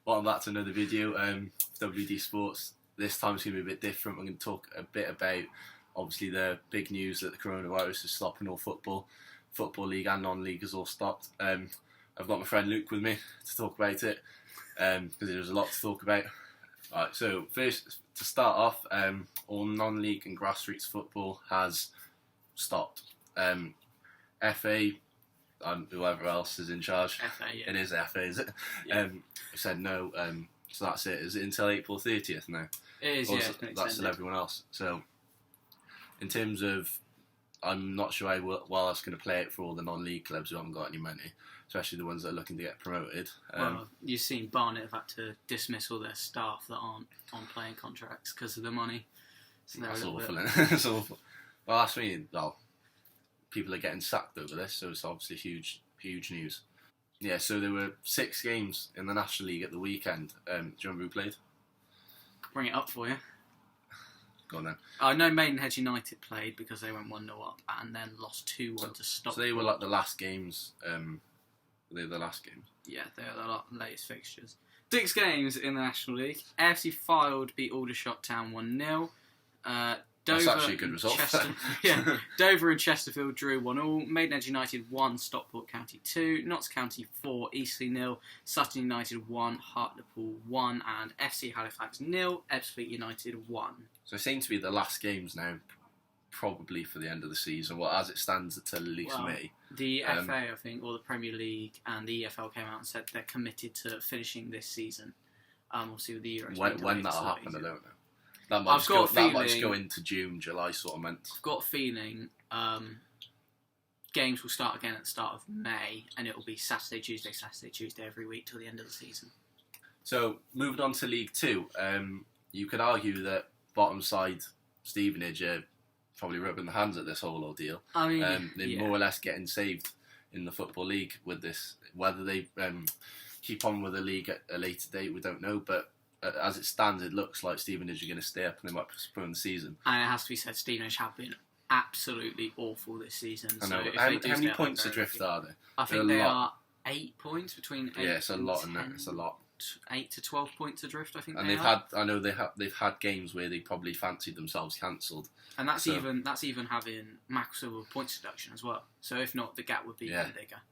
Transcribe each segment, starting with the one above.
Welcome back to another video. WDSportz. This time it's going to be a bit different. I'm going to talk a bit about, obviously, the big news that the coronavirus is stopping all football. Football league and non-league has all stopped. I've got my friend Luke with me to talk about it because there's a lot to talk about. Right, so first, to start off, all non-league and grassroots football has stopped. FA and whoever else is in charge. FA, yeah. It is FA, is it? Yeah. Said no, so that's it. Is it until April 30th now? It is, Or yeah. that's still everyone else. So, in terms of, I'm not sure how that's going to play it for all the non-league clubs who haven't got any money, especially the ones that are looking to get promoted. Well, you've seen Barnet have had to dismiss all their staff that aren't on playing contracts because of the money. So that's awful, isn't it? It's awful. Well, that's mean, well, people are getting sacked over this, so it's obviously huge news. Yeah, so there were 6 games in the National League at the weekend. Do you remember who played? Bring it up for you. Go on then. I know Maidenhead United played because they went 1-0 up and then lost 2-1 to Stockport. So they were like the last games. They were the last games. Yeah, they were the latest fixtures. 6 games in the National League. AFC Fylde beat Aldershot Town 1-0. That's actually a good result. Dover and Chesterfield drew 1-1. Maidenhead United 1, Stockport County 2, Notts County 4, Eastleigh 0, Sutton United 1, Hartlepool 1, and FC Halifax 0, Ebbsfleet United 1. So it seems to be the last games now, probably for the end of the season. Well, as it stands until at least May. The FA, I think, or the Premier League and the EFL came out and said they're committed to finishing this season. We'll see with the Euros. When that'll happen, I don't know. That might just go into June, July sort of month. I've got a feeling games will start again at the start of May, and it will be Saturday, Tuesday every week till the end of the season. So, moving on to League 2, you could argue that bottom side Stevenage are probably rubbing their hands at this whole ordeal. I mean, they're more or less getting saved in the Football League with this. Whether they keep on with the league at a later date, we don't know, but as it stands, it looks like Stevenage are going to stay up and they might postpone the season. And it has to be said, Stevenage have been absolutely awful this season. I know. So how many points adrift are they? I think they are 8 points between 8 Yeah, it's a lot, and 10, it's a lot. 8 to 12 points adrift, I think. And they've had games where they probably fancied themselves cancelled. And that's even having maximum points deduction as well. So if not, the gap would be even bigger.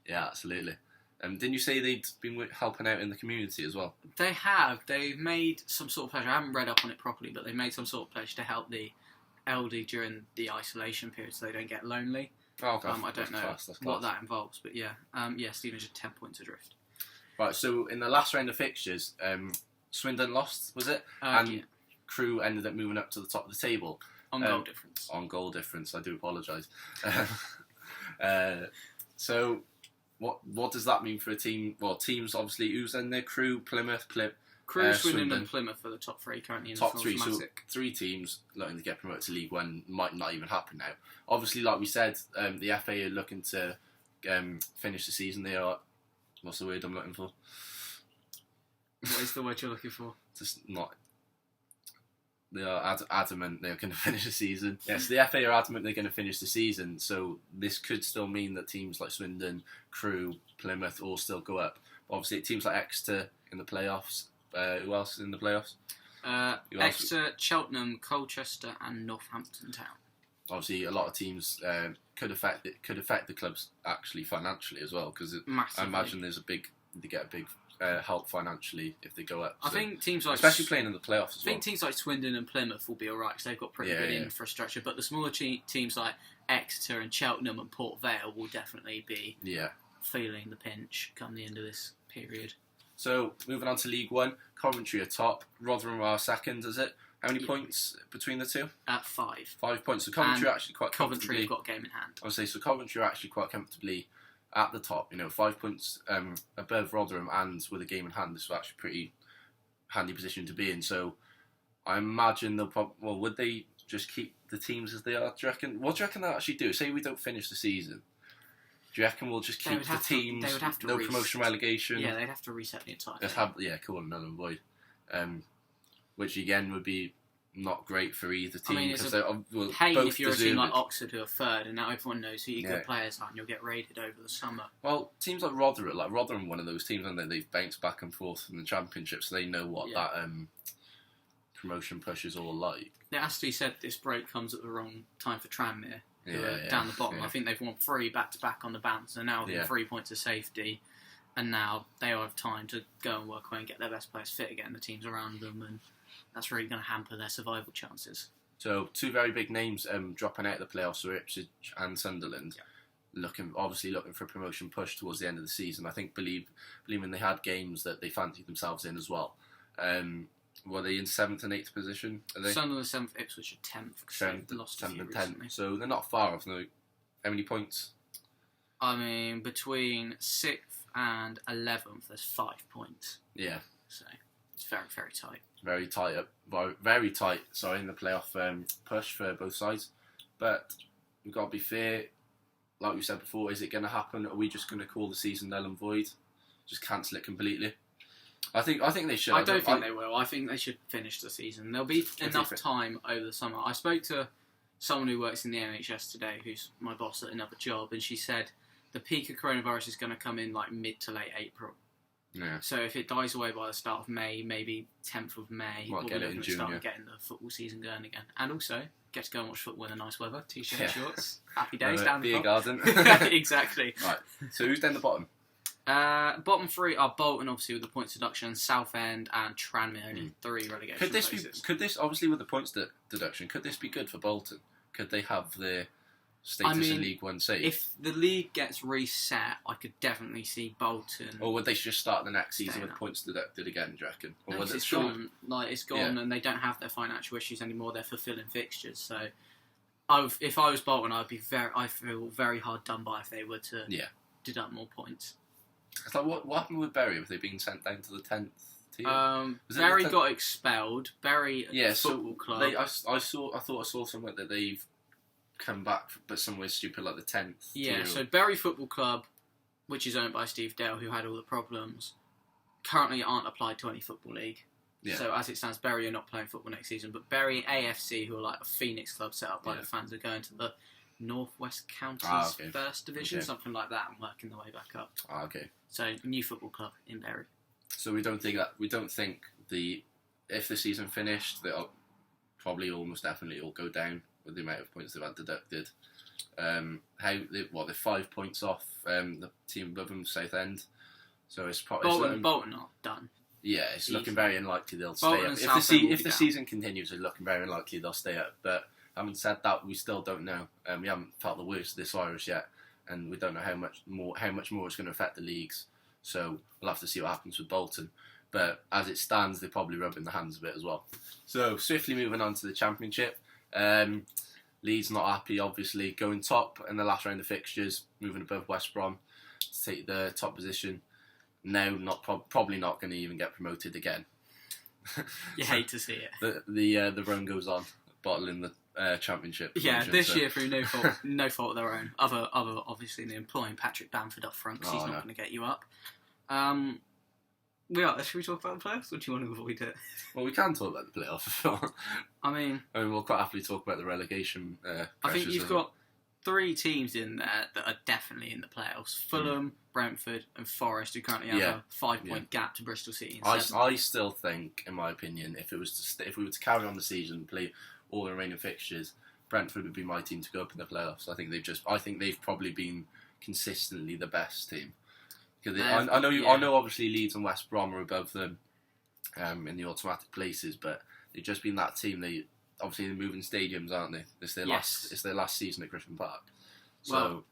Yeah, absolutely. Didn't you say they'd been helping out in the community as well? They have. They've made some sort of pledge. I haven't read up on it properly, but they made some sort of pledge to help the elderly during the isolation period so they don't get lonely. Oh, okay. I don't know what that involves, but yeah. Stevenage are 10 points adrift. Right, so in the last round of fixtures, Swindon lost, was it? Crewe ended up moving up to the top of the table. On goal difference. On goal difference, I do apologise. So... What does that mean for a team? Well, teams obviously, who's in there? Crewe, Plymouth, Crewe, Swindon and Plymouth are the top 3 currently in the top 3. So 3 teams looking to get promoted to League 1 might not even happen now. Obviously, like we said, the FA are looking to finish the season. They are, what's the word I'm looking for? What is the word you're looking for? Just not. They are adamant they're going to finish the season. Yes, the FA are adamant they're going to finish the season, so this could still mean that teams like Swindon, Crewe, Plymouth all still go up. Obviously, teams like Exeter in the playoffs. Who else is in the playoffs? Exeter, Cheltenham, Colchester and Northampton Town. Obviously, a lot of teams could affect the clubs actually financially as well, because I imagine they get a big help financially if they go up. I think teams like... Especially playing in the playoffs as well. I think teams like Swindon and Plymouth will be alright because they've got pretty good infrastructure, but the smaller teams like Exeter and Cheltenham and Port Vale will definitely be feeling the pinch come the end of this period. So, moving on to League 1, Coventry are top, Rotherham are second, is it? How many points between the two? 5. 5 points. So Coventry are actually quite comfortably... Coventry have got a game in hand. I would say, so Coventry are actually quite comfortably at the top, 5 points above Rotherham, and with a game in hand, this is actually a pretty handy position to be in. So I imagine they'll would they just keep the teams as they are? Do you reckon? What do you reckon they'll actually do? Say we don't finish the season. Do you reckon we'll just keep the teams? They would have to no promotion relegation. Yeah, they'd have to reset the entire thing. Let's have call it null and void. Which again would be not great for either team. I mean, it's well, pain both if you're deserve a team like it. Oxford who are third, and now everyone knows who your good players are, and you'll get raided over the summer. Well, teams like Rotherham, one of those teams, and they've bounced back and forth in the Championship, so they know what that promotion push is all like. It has to be said this break comes at the wrong time for Tranmere, who are down the bottom. I think they've won 3 back-to-back on the bounce, and now they've 3 points of safety, and now they will have time to go and work away and get their best players fit again, the teams around them, and that's really going to hamper their survival chances. So 2 very big names dropping out of the playoffs are Ipswich and Sunderland, looking for a promotion push towards the end of the season. I think believing they had games that they fancied themselves in as well. Were they in 7th and 8th position? Are they? Sunderland 7th, Ipswich are 10th. 7th, lost 7th and 10th. So they're not far off. No. How many points? I mean, between 6th and 11th, there's 5 points. Yeah. So it's very, very tight. Very tight. Sorry, in the playoff push for both sides. But we've got to be fair. Like we said before, is it going to happen? Are we just going to call the season null and void? Just cancel it completely? I think they should. I don't think they will. I think they should finish the season. There'll be enough time over the summer. I spoke to someone who works in the NHS today, who's my boss at another job, and she said the peak of coronavirus is going to come in like mid to late April. Yeah. So if it dies away by the start of May, maybe 10th of May, we'll get it in June, start getting the football season going again. And also, get to go and watch football in the nice weather, t-shirt and shorts. Happy days down the beer garden. Exactly. Right. So who's down the bottom? Bottom 3 are Bolton, obviously, with the points deduction, Southend and Tranmere, only 3 relegation places. Could this, obviously with the points deduction, could this be good for Bolton? Could they have their status in League One saved? If the league gets reset, I could definitely see Bolton. Or would they just start the next season with points deducted again, do you reckon? Or no, it's gone. It's gone, and they don't have their financial issues anymore. They're fulfilling fixtures. So, if I was Bolton, I feel very hard done by if they were to deduct more points. It's like, what happened with Bury? Have they been sent down to the 10th tier? Bury got expelled. Bury Football Club. I thought I saw somewhere that they've come back, but somewhere stupid like the 10th. Yeah, so Bury Football Club, which is owned by Steve Dale, who had all the problems, currently aren't applied to any football league. Yeah. So as it stands, Bury are not playing football next season, but Bury AFC, who are like a Phoenix club set up by the fans, are going to the Northwest Counties First Division, something like that, and working their way back up. So new football club in Bury. So we don't think if the season finished, they'll probably almost definitely all go down with the amount of points they've had deducted. They're 5 points off the team above them, Southend. So it's probably Bolton are done. Yeah, it's looking very unlikely they'll stay up. If the season continues, it's looking very unlikely they'll stay up. But having said that, we still don't know. We haven't felt the worst of this virus yet, and we don't know how much more it's going to affect the leagues. So we'll have to see what happens with Bolton. But as it stands, they're probably rubbing their hands a bit as well. So swiftly moving on to the Championship. Leeds not happy, obviously, going top in the last round of fixtures, moving above West Brom to take the top position. Now, probably not going to even get promoted again. You hate to see it. The run goes on, bottling the Championship. Yeah, this year through no fault of their own. Other obviously the employing Patrick Bamford up front because he's not going to get you up. Should we talk about the playoffs, or do you want to avoid it? Well, we can talk about the playoffs if you want. I mean, we'll quite happily talk about the relegation. I think you've got 3 teams in there that are definitely in the playoffs: Fulham, Brentford, and Forest, who currently have a 5-point gap to Bristol City. I still think, in my opinion, if we were to carry on the season and play all the remaining fixtures, Brentford would be my team to go up in the playoffs. I think they've probably been consistently the best team. I know obviously Leeds and West Brom are above them in the automatic places, but they've just been that team. They're moving stadiums, aren't they? It's their last season at Griffin Park. So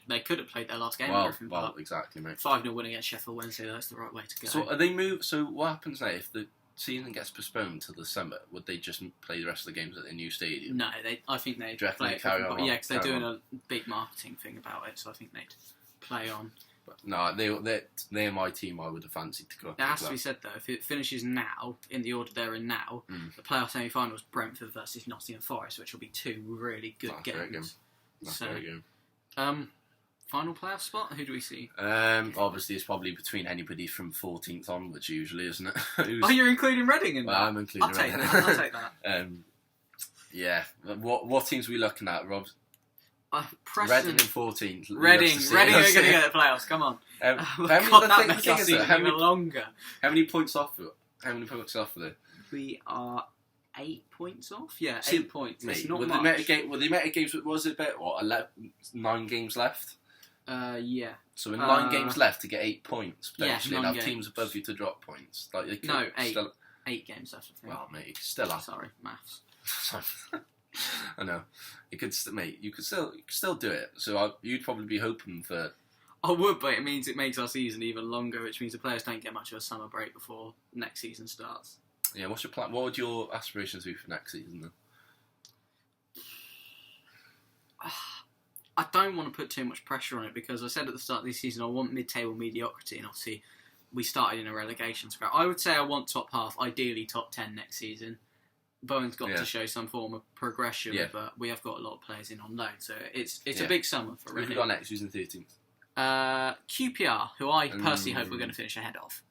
they could have played their last game at Griffin Park. Exactly, mate. 5-0 win against Sheffield Wednesday. That's the right way to go. So what happens now if the season gets postponed to the summer? Would they just play the rest of the games at their new stadium? No, I think they'd play it. Because they're doing a big marketing thing about it. So I think they'd play on. But no, they're my team. I would have fancied to go up. It has to be said though, if it finishes now in the order they're in now, the playoff semi-final is Brentford versus Nottingham Forest, which will be 2 really good games. Very good. Final playoff spot? Who do we see? Obviously, it's probably between anybody from 14th onwards, usually, isn't it? Oh, you're including Reading in that? I'm including Reading. I'll take that. Yeah. What teams are we looking at, Rob? Reading in 14th. Reading are going to get the playoffs. Come on. That makes our season even longer. How many points off? How many points off are they? We are 8 points off. Yeah, 8 points. Mate, it's not much. The meta games, was it about 9 games left? Yeah. So in 9 games left to get 8 points potentially, and have teams above you to drop points. Like no, 8. 8 games left. I think. Well, mate, you can still have. Sorry, maths. I know. You could still do it. So you'd probably be hoping for. I would, but it makes our season even longer, which means the players don't get much of a summer break before next season starts. Yeah, what's your plan? What would your aspirations be for next season then? I don't want to put too much pressure on it because I said at the start of this season I want mid-table mediocrity, and obviously we started in a relegation scrap. I would say I want top half, ideally top 10 next season. Bowen's got to show some form of progression, but we have got a lot of players in on loan, so it's a big summer for Reading. Who have we got next season 13th? QPR, who I personally hope we're going to finish ahead of.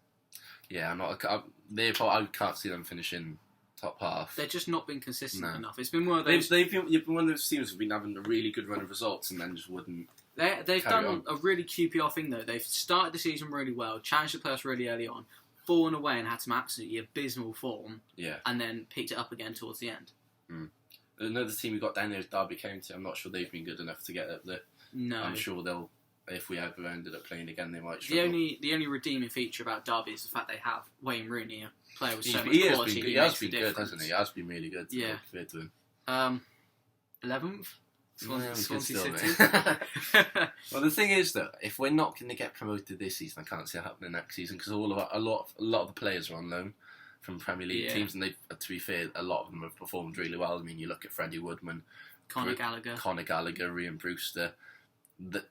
Yeah, I can't see them finishing top half. They've just not been consistent enough. It's been one of those. They've been one of those teams who've been having a really good run of results and then just wouldn't. They've done a really QPR thing though. They've started the season really well, challenged the playoffs really early on, fallen away and had some absolutely abysmal form. Yeah. And then picked it up again towards the end. Another team we got down there is Derby County. I'm not sure they've been good enough to get up there. No. I'm sure they'll. If we ever ended up playing again, they might struggle. The only redeeming feature about Derby is the fact they have Wayne Rooney, a player with so much quality. He has been good, hasn't he? He has been really good. Yeah. Fair to him. 11th. Swansea City. Well, the thing is that if we're not going to get promoted this season, I can't see it happening next season because a lot of the players are on loan from Premier League teams, and to be fair, a lot of them have performed really well. I mean, you look at Freddie Woodman, Conor Gallagher, Ryan Brewster.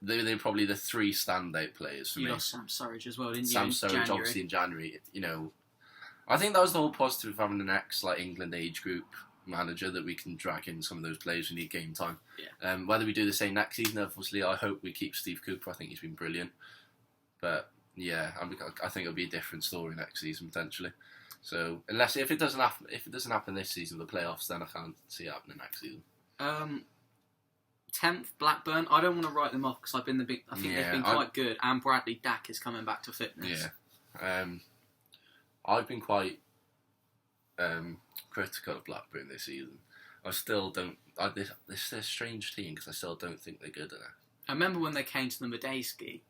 They're probably the 3 standout players for me. You lost Sam Surridge as well, didn't you? Sam Surridge, obviously in January. I think that was the whole positive of having an England age group manager that we can drag in some of those players who need game time. Yeah. Whether we do the same next season, obviously, I hope we keep Steve Cooper. I think he's been brilliant. But yeah, I think it'll be a different story next season potentially. So if it doesn't happen this season, the playoffs, then I can't see it happening next season. 10th, Blackburn. I don't want to write them off because I think they've been quite good. And Bradley Dack is coming back to fitness. Yeah. I've been quite critical of Blackburn this season. I still don't. This is a strange team because I still don't think they're good enough. I remember when they came to the Medeski,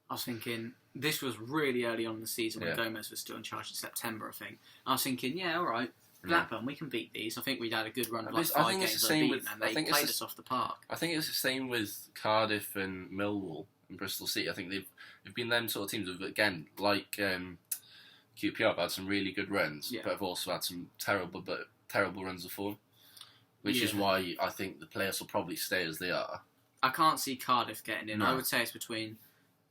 I was thinking this was really early on in the season when Gomez was still in charge in September. I think. I was thinking, all right. Blackburn, we can beat these. I think we'd had a good run of 5 games unbeaten, and they played us off the park. I think it's the same with Cardiff and Millwall and Bristol City. I think they've been them sort of teams who've, again, like QPR, have had some really good runs, but have also had some terrible runs of form, which is why I think the players will probably stay as they are. I can't see Cardiff getting in. No. I would say it's between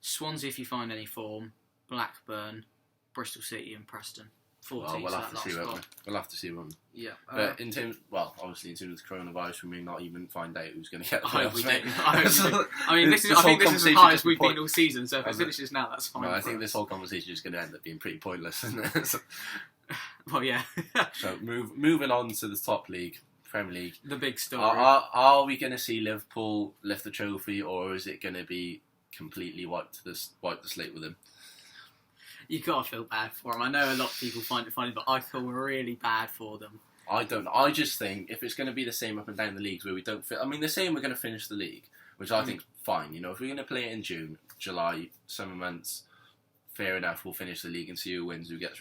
Swansea, if you find any form, Blackburn, Bristol City and Preston. Well, we'll have to see one. Yeah. But obviously in terms of the coronavirus, we may not even find out who's going to get the playoffs. I think this is as high as we've been all season, so if it finishes now, that's fine. No, I think this whole conversation is going to end up being pretty pointless, isn't it? Well, yeah. So moving on to the top league, Premier League. The big story. Are we going to see Liverpool lift the trophy, or is it going to be completely wipe the slate with them? You gotta feel bad for them. I know a lot of people find it funny, but I feel really bad for them. I don't. I just think if it's going to be the same up and down the leagues where we don't fit. I mean, they're saying we're going to finish the league, which I think is fine. If we're going to play it in June, July, summer months, fair enough. We'll finish the league and see who wins, who gets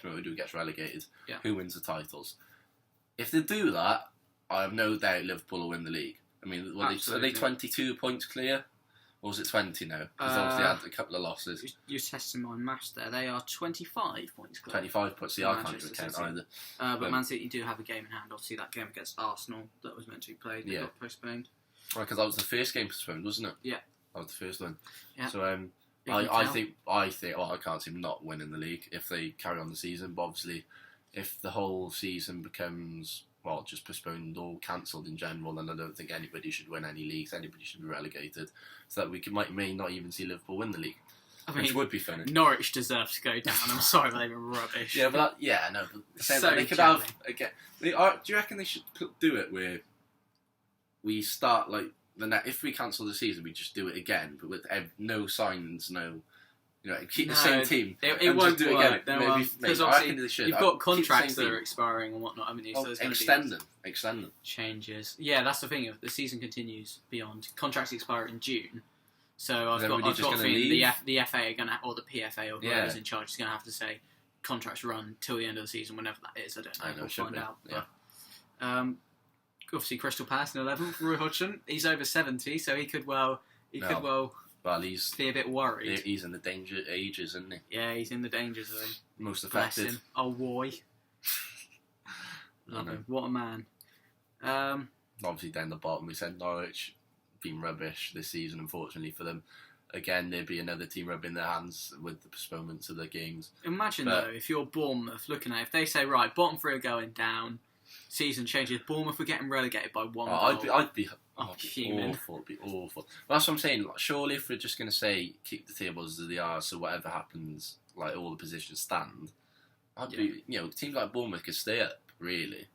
promoted, who gets relegated, who wins the titles. If they do that, I have no doubt Liverpool will win the league. I mean, are they 22 points clear? Or was it 20 now? Because obviously they had a couple of losses. You're testing my maths there. They are 25 points clear. 25 points. See, I can't even count either. But Man City do have a game in hand. Obviously, that game against Arsenal that was meant to be played got postponed. Right, because that was the first game postponed, wasn't it? Yeah. That was the first one. Yeah. So I think. Well, I can't see them not winning the league if they carry on the season. But obviously, if the whole season becomes just postponed or cancelled in general, and I don't think anybody should win any leagues. Anybody should be relegated, so that we may not even see Liverpool win the league, which would be funny. Norwich deserve to go down. I'm sorry, but they were rubbish. Yeah, but they could have again. Do you reckon they should do it where we start like if we cancel the season, we just do it again, but with no signs, no. Keep the same team. It won't do it again. Because obviously you've got contracts that are expiring and whatnot, haven't you? So there's extend them. Changes. Yeah, that's the thing. If the season continues beyond, contracts expire in June. So I've got a feeling the FA are gonna, or the PFA or whoever's in charge is gonna have to say contracts run till the end of the season, whenever that is. I don't know. We'll find out. Yeah. But, obviously, Crystal Palace in 11th. Roy Hodgson, he's over 70, so he could well. Well, he's be a bit worried. He's in the danger ages, isn't he? Yeah, he's in the danger zone. Most affected. Bless him. Oh, Roy. Love him. What a man. Obviously, down the bottom, we said Norwich been rubbish this season, unfortunately for them. Again, there'd be another team rubbing their hands with the postponements of the games. Imagine, though, if you're Bournemouth looking at it, if they say, right, bottom three are going down, season changes, Bournemouth are getting relegated by one goal. I'd be awful. It'd be awful. But that's what I'm saying. Like, surely, if we're just going to say keep the tables as they are, so whatever happens, like all the positions stand, teams like Bournemouth could stay up. Really,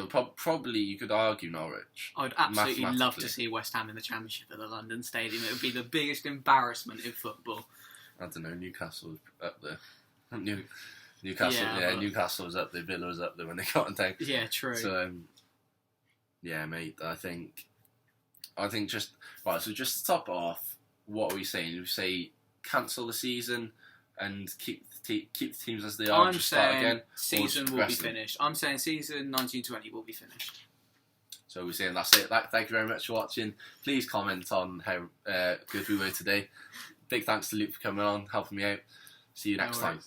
probably you could argue Norwich. I'd absolutely love to see West Ham in the Championship at the London Stadium. It would be the biggest embarrassment in football. I don't know. Newcastle up there. Newcastle was up there. Villa was up there when they got them down. Yeah, true. So, mate. I think just right. So just to top it off, what are we saying? We say cancel the season and keep the teams as they are. I'm just saying start again. Season will be finished. I'm saying season 1920 will be finished. So we're saying that's it. Thank you very much for watching. Please comment on how good we were today. Big thanks to Luke for coming on, helping me out. See you next time.